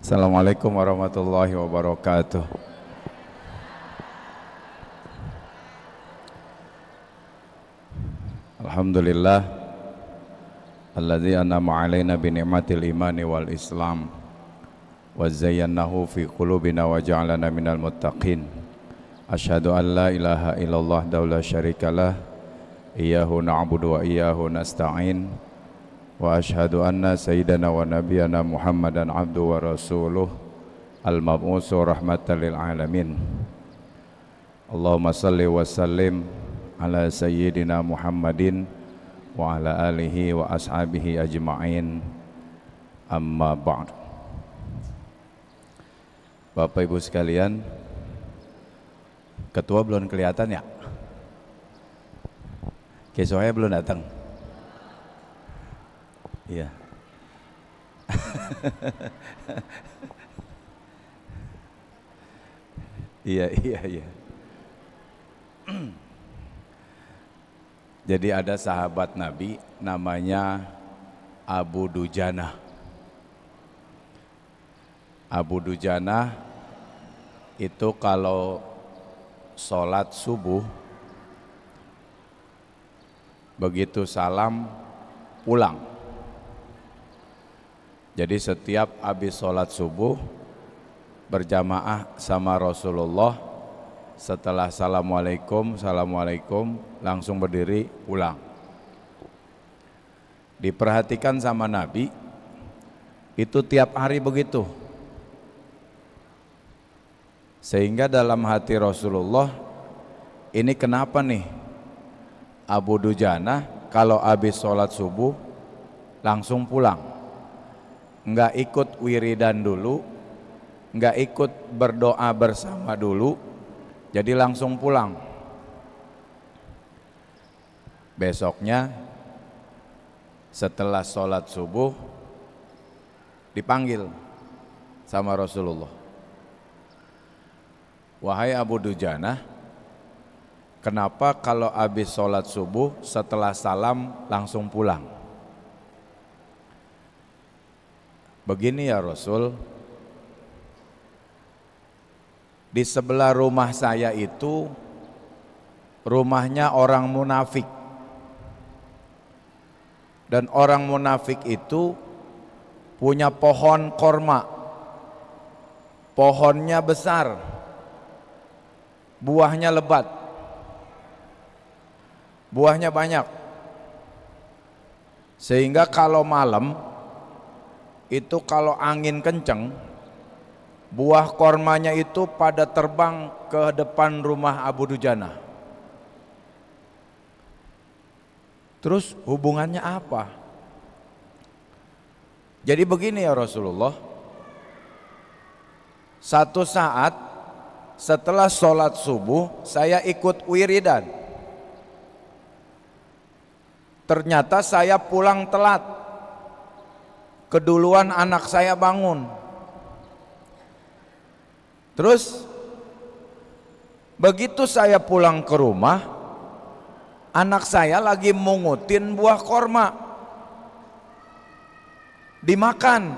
Assalamualaikum warahmatullahi wabarakatuh. Alhamdulillah alladzi an'ama 'alaina bi ni'matil imani wal islam wa zayyanahu fi qulubina wa ja'alana minal muttaqin. Asyhadu an la ilaha illallah la syarikalah iyyahu na'budu wa iyyahu nasta'in. Wa ashhadu anna sayyidana wa nabiyana Muhammadan abdu wa rasuluh al-mab'usu rahmatan lil alamin. Allahumma salli wa sallim ala sayyidina Muhammadin wa ala alihi wa ashabihi ajma'in, amma ba'd. Bapak Ibu sekalian, ketua belum kelihatan ya? Kesohnya belum datang. Iya. Iya. Jadi ada sahabat Nabi namanya Abu Dujana. Abu Dujana itu kalau sholat subuh begitu salam pulang. Jadi setiap habis sholat subuh berjamaah sama Rasulullah, setelah assalamualaikum langsung berdiri pulang. Diperhatikan sama Nabi itu tiap hari begitu, sehingga dalam hati Rasulullah, ini kenapa nih Abu Dujana kalau habis sholat subuh langsung pulang, nggak ikut wiridan dulu, nggak ikut berdoa bersama dulu, jadi langsung pulang. Besoknya setelah sholat subuh dipanggil sama Rasulullah, wahai Abu Dujana, kenapa kalau habis sholat subuh setelah salam langsung pulang? Begini ya Rasul, di sebelah rumah saya itu rumahnya orang munafik, dan orang munafik itu punya pohon korma, pohonnya besar, buahnya lebat, buahnya banyak, sehingga kalau malam itu kalau angin kenceng, buah kormanya itu pada terbang ke depan rumah Abu Dujana. Terus hubungannya apa? Jadi begini ya Rasulullah, satu saat setelah sholat subuh saya ikut wiridan, ternyata saya pulang telat, keduluan anak saya bangun. Terus begitu saya pulang ke rumah, anak saya lagi mungutin buah korma, dimakan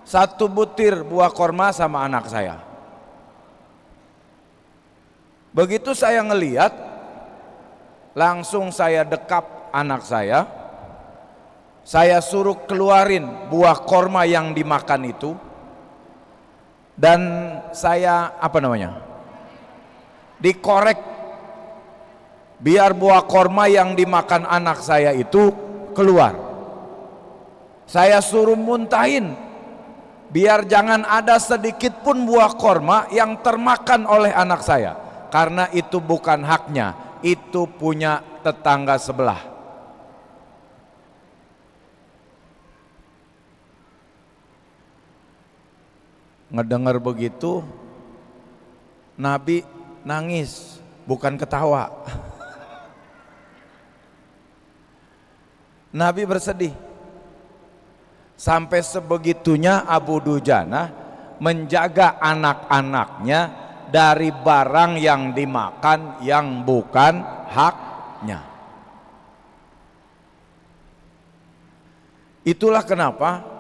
satu butir buah korma sama anak saya. Begitu saya ngeliat, langsung saya dekap anak saya suruh keluarin buah korma yang dimakan itu, dan saya dikorek biar buah korma yang dimakan anak saya itu keluar. Saya suruh muntahin biar jangan ada sedikit pun buah korma yang termakan oleh anak saya, karena itu bukan haknya, itu punya tetangga sebelah. Ngedengar begitu Nabi nangis, bukan ketawa. Nabi bersedih. Sampai sebegitunya Abu Dujana menjaga anak-anaknya dari barang yang dimakan yang bukan haknya. Itulah kenapa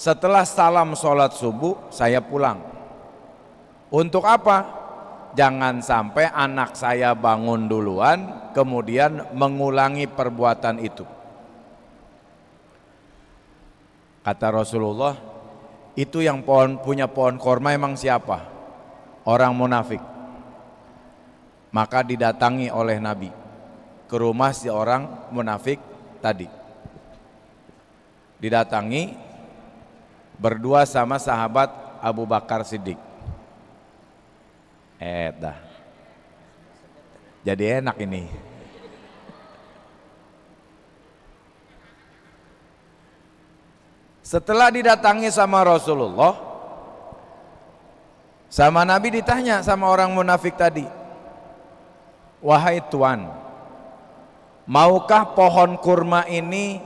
Setelah salam sholat subuh saya pulang. Untuk apa? Jangan sampai anak saya bangun duluan kemudian mengulangi perbuatan itu. Kata Rasulullah, itu yang punya pohon korma emang siapa? Orang munafik. Maka didatangi oleh Nabi ke rumah si orang munafik tadi. Didatangi berdua sama sahabat Abu Bakar Siddiq. Dah. Jadi enak ini. Setelah didatangi sama Rasulullah, sama Nabi ditanya sama orang munafik tadi, wahai Tuan, maukah pohon kurma ini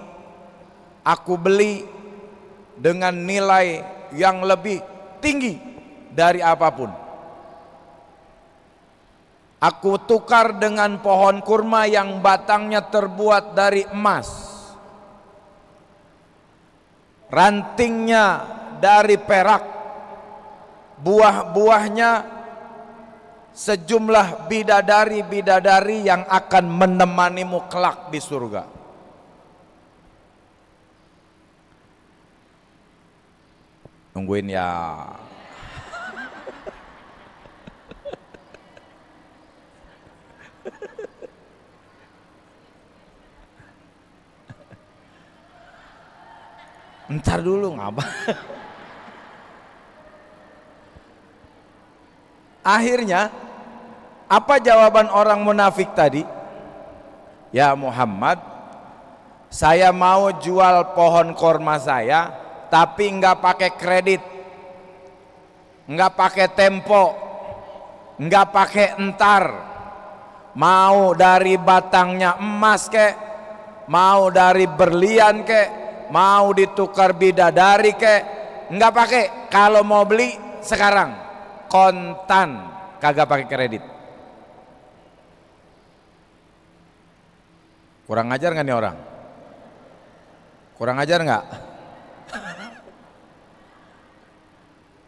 aku beli dengan nilai yang lebih tinggi dari apapun? Aku tukar dengan pohon kurma yang batangnya terbuat dari emas, rantingnya dari perak, buah-buahnya sejumlah bidadari-bidadari yang akan menemanimu kelak di surga. Nungguin ya. Ntar dulu ngapa? Akhirnya apa jawaban orang munafik tadi? Ya Muhammad, saya mau jual pohon korma saya, tapi nggak pakai kredit, nggak pakai tempo, nggak pakai entar, mau dari batangnya emas kek, mau dari berlian kek, mau ditukar bidadari kek, nggak pakai. Kalau mau beli sekarang kontan, kagak pakai kredit. Kurang ajar nggak nih orang? Kurang ajar nggak?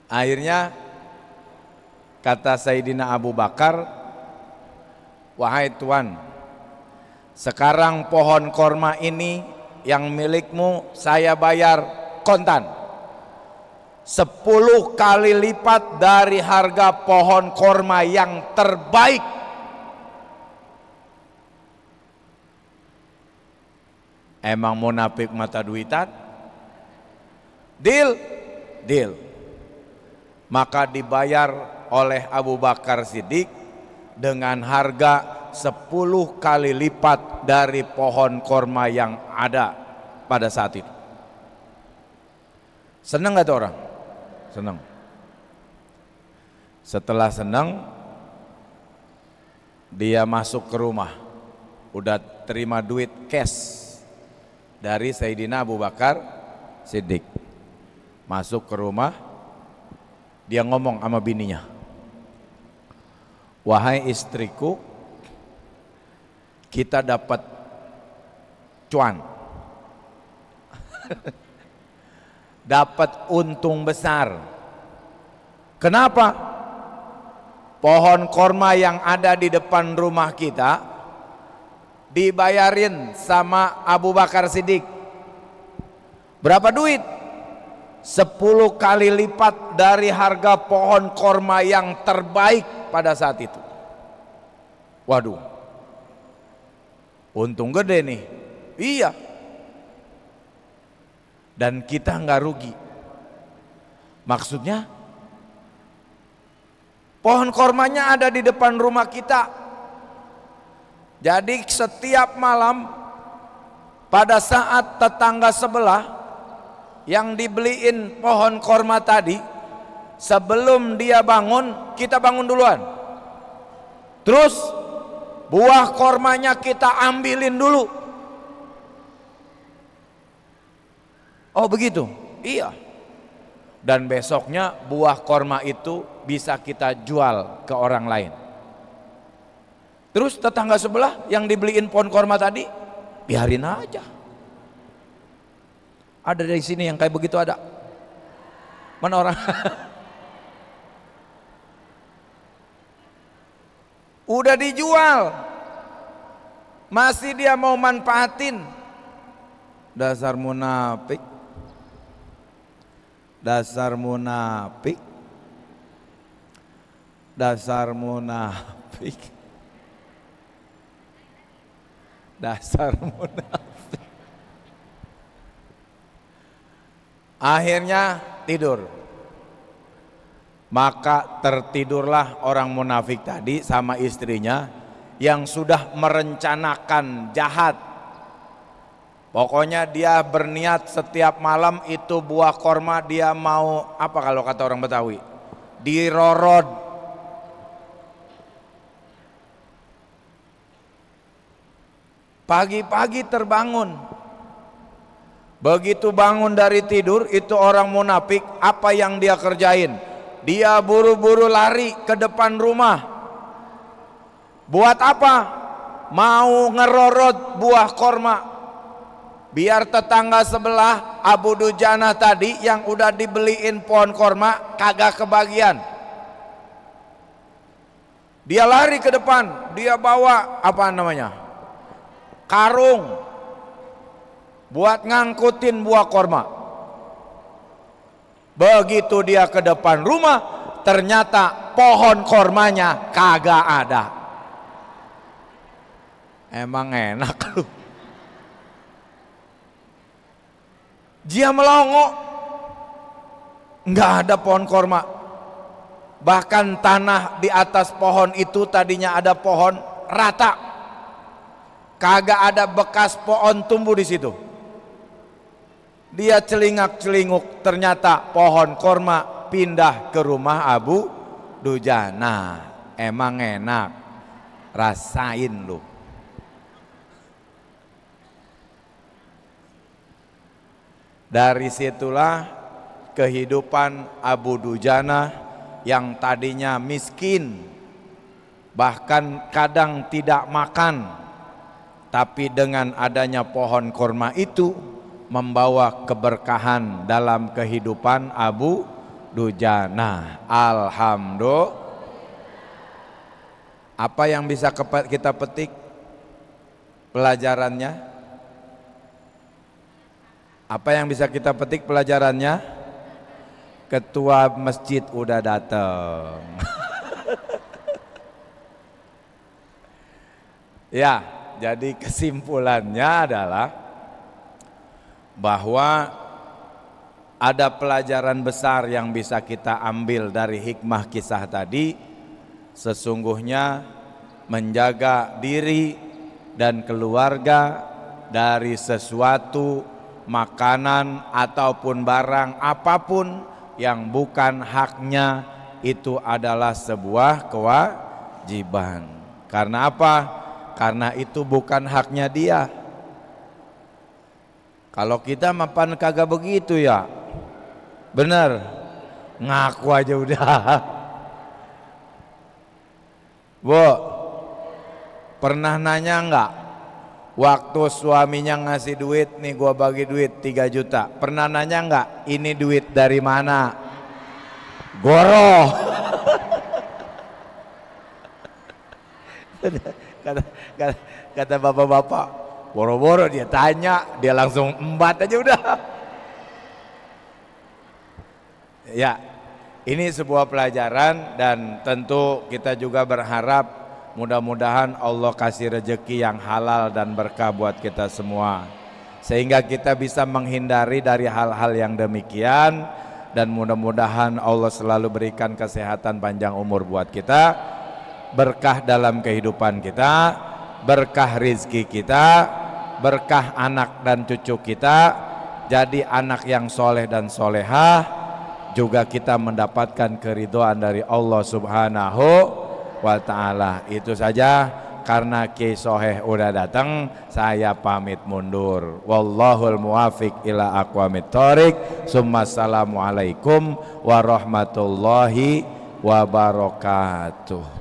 Akhirnya kata Sayyidina Abu Bakar, wahai Tuan, sekarang pohon korma ini yang milikmu saya bayar kontan 10 kali lipat dari harga pohon korma yang terbaik. Emang munafik mata duitan? Deal, deal. Maka dibayar oleh Abu Bakar Siddiq dengan harga 10 kali lipat dari pohon korma yang ada pada saat itu. Seneng gak tuh orang? Seneng. Setelah seneng, dia masuk ke rumah, udah terima duit cash dari Sayyidina Abu Bakar Siddiq. Masuk ke rumah, dia ngomong sama bininya, wahai istriku, kita dapat cuan, dapat untung besar. Kenapa? Pohon korma yang ada di depan rumah kita dibayarin sama Abu Bakar Siddiq. Berapa duit? 10 kali lipat dari harga pohon korma yang terbaik pada saat itu. Waduh, untung gede nih. Iya. Dan kita nggak rugi. Maksudnya pohon kormanya ada di depan rumah kita. Jadi setiap malam pada saat tetangga sebelah yang dibeliin pohon korma tadi, sebelum dia bangun, kita bangun duluan. Terus buah kormanya kita ambilin dulu. Oh begitu? Iya. Dan besoknya buah korma itu bisa kita jual ke orang lain. Terus tetangga sebelah yang dibeliin pohon korma tadi, biarin aja. Ada dari sini yang kayak begitu ada. Mana orang udah dijual, masih dia mau manfaatin. Dasar munafik, dasar munafik, dasar munafik, dasar munafik. Akhirnya tidur. Maka tertidurlah orang munafik tadi sama istrinya yang sudah merencanakan jahat. Pokoknya dia berniat setiap malam itu buah korma dia mau, apa kalau kata orang Betawi, dirorod. Pagi-pagi terbangun. Begitu bangun dari tidur, itu orang munafik, apa yang dia kerjain? Dia buru-buru lari ke depan rumah. Buat apa? Mau ngerorot buah korma, biar tetangga sebelah Abu Dujana tadi yang udah dibeliin pohon korma kagak kebagian. Dia lari ke depan, dia bawa apa namanya, karung buat ngangkutin buah korma. Begitu dia ke depan rumah, ternyata pohon kormanya kagak ada. Emang enak lu. Dia melongo, nggak ada pohon korma. Bahkan tanah di atas pohon itu tadinya ada pohon rata, kagak ada bekas pohon tumbuh di situ. Dia celingak-celinguk, ternyata pohon korma pindah ke rumah Abu Dujana. Emang enak, rasain lu. Dari situlah kehidupan Abu Dujana yang tadinya miskin, bahkan kadang tidak makan, tapi dengan adanya pohon korma itu membawa keberkahan dalam kehidupan Abu Dujana. Alhamdulillah. Apa yang bisa kita petik pelajarannya? Apa yang bisa kita petik pelajarannya? Ketua masjid udah datang. Ya, jadi kesimpulannya adalah bahwa ada pelajaran besar yang bisa kita ambil dari hikmah kisah tadi. Sesungguhnya menjaga diri dan keluarga dari sesuatu makanan ataupun barang apapun yang bukan haknya, itu adalah sebuah kewajiban. Karena apa? Karena itu bukan haknya dia. Kalau kita mapan kagak begitu ya, bener, ngaku aja udah. Bu, pernah nanya enggak? Waktu suaminya ngasih duit, nih gua bagi duit 3 juta. Pernah nanya enggak, ini duit dari mana? Goro. Kata bapak-bapak, boro-boro dia tanya, dia langsung embat aja udah. Ya, ini sebuah pelajaran dan tentu kita juga berharap mudah-mudahan Allah kasih rezeki yang halal dan berkah buat kita semua, sehingga kita bisa menghindari dari hal-hal yang demikian, dan mudah-mudahan Allah selalu berikan kesehatan panjang umur buat kita, berkah dalam kehidupan kita, berkah rizki kita, berkah anak dan cucu kita, jadi anak yang soleh dan solehah, juga kita mendapatkan keridhaan dari Allah Subhanahu wa ta'ala. Itu saja, karena Kiai Soheh udah datang, saya pamit mundur. Wallahul muwafiq ila aqwamit thoriq. Assalamualaikum warahmatullahi wabarakatuh.